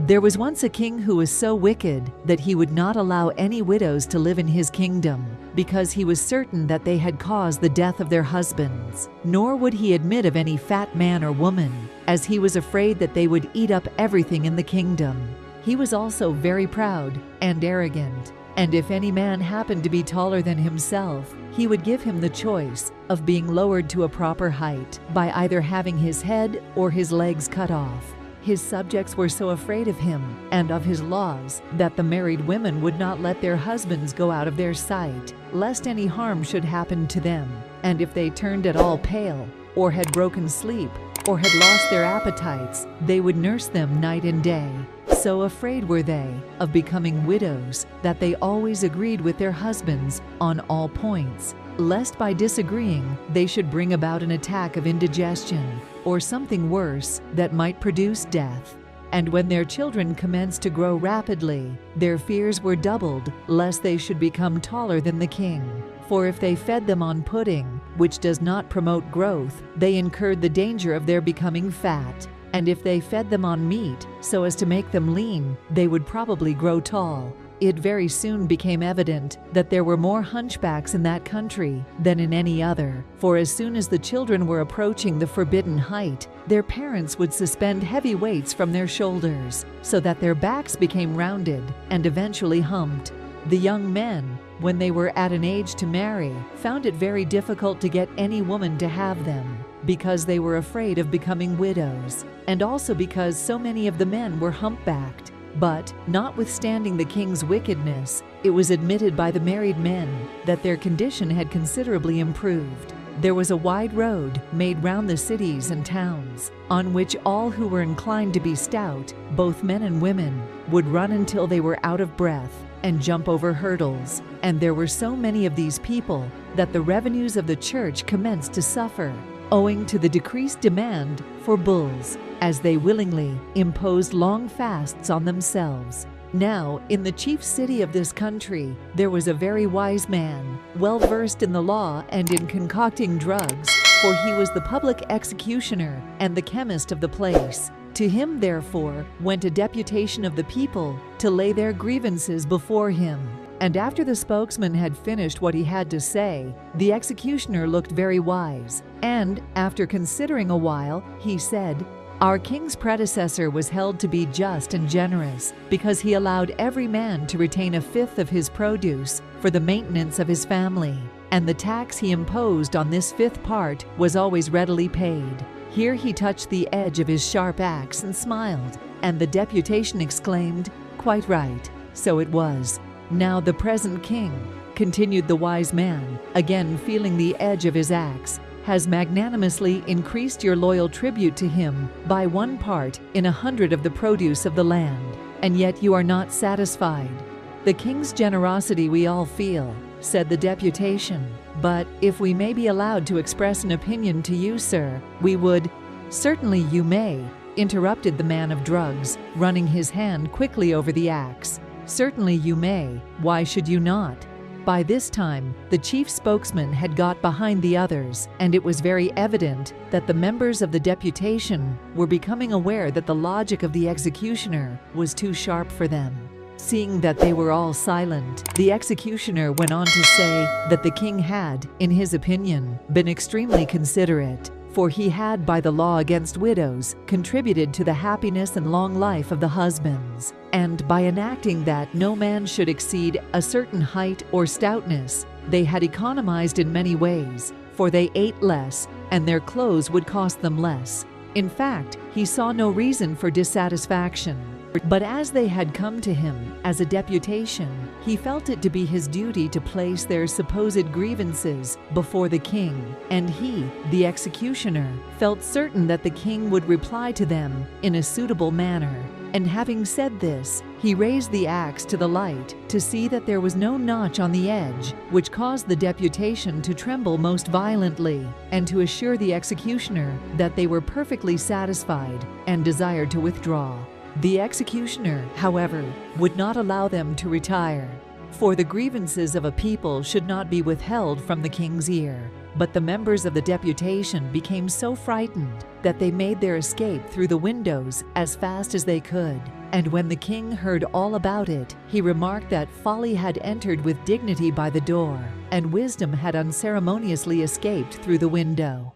There was once a king who was so wicked that he would not allow any widows to live in his kingdom, because he was certain that they had caused the death of their husbands. Nor would he admit of any fat man or woman, as he was afraid that they would eat up everything in the kingdom. He was also very proud and arrogant, and if any man happened to be taller than himself, he would give him the choice of being lowered to a proper height by either having his head or his legs cut off. His subjects were so afraid of him and of his laws that the married women would not let their husbands go out of their sight, lest any harm should happen to them. And if they turned at all pale, or had broken sleep, or had lost their appetites, they would nurse them night and day. So afraid were they of becoming widows that they always agreed with their husbands on all points, lest by disagreeing they should bring about an attack of indigestion or something worse that might produce death. And when their children commenced to grow rapidly, their fears were doubled lest they should become taller than the king. For if they fed them on pudding, which does not promote growth, they incurred the danger of their becoming fat. And if they fed them on meat so as to make them lean, they would probably grow tall. It very soon became evident that there were more hunchbacks in that country than in any other, for as soon as the children were approaching the forbidden height, their parents would suspend heavy weights from their shoulders, so that their backs became rounded and eventually humped. The young men, when they were at an age to marry, found it very difficult to get any woman to have them, because they were afraid of becoming widows, and also because so many of the men were humpbacked. But, notwithstanding the king's wickedness, it was admitted by the married men that their condition had considerably improved. There was a wide road made round the cities and towns, on which all who were inclined to be stout, both men and women, would run until they were out of breath and jump over hurdles. And there were so many of these people that the revenues of the church commenced to suffer, owing to the decreased demand for bulls, as they willingly imposed long fasts on themselves. Now, in the chief city of this country, there was a very wise man, well versed in the law and in concocting drugs, for he was the public executioner and the chemist of the place. To him, therefore, went a deputation of the people to lay their grievances before him. And after the spokesman had finished what he had to say, the executioner looked very wise, and, after considering a while, he said, "Our king's predecessor was held to be just and generous, because he allowed every man to retain a fifth of his produce for the maintenance of his family, and the tax he imposed on this fifth part was always readily paid." Here he touched the edge of his sharp axe and smiled, and the deputation exclaimed, "Quite right, so it was." "Now the present king," continued the wise man, again feeling the edge of his axe, "has magnanimously increased your loyal tribute to him by 1 part in 100 of the produce of the land, and yet you are not satisfied." "The king's generosity we all feel," said the deputation, "but if we may be allowed to express an opinion to you, sir, we would—" "Certainly you may," interrupted the man of drugs, running his hand quickly over the axe. "Certainly you may. Why should you not?" By this time, the chief spokesman had got behind the others, and it was very evident that the members of the deputation were becoming aware that the logic of the executioner was too sharp for them. Seeing that they were all silent, the executioner went on to say that the king had, in his opinion, been extremely considerate, for he had, by the law against widows, contributed to the happiness and long life of the husbands, and by enacting that no man should exceed a certain height or stoutness, they had economized in many ways, for they ate less, and their clothes would cost them less. In fact, he saw no reason for dissatisfaction. But as they had come to him as a deputation, he felt it to be his duty to place their supposed grievances before the king, and he, the executioner, felt certain that the king would reply to them in a suitable manner. And having said this, he raised the axe to the light to see that there was no notch on the edge, which caused the deputation to tremble most violently, and to assure the executioner that they were perfectly satisfied and desired to withdraw. The executioner, however, would not allow them to retire, for the grievances of a people should not be withheld from the king's ear. But the members of the deputation became so frightened that they made their escape through the windows as fast as they could, And when the king heard all about it, he remarked that folly had entered with dignity by the door, and wisdom had unceremoniously escaped through the window.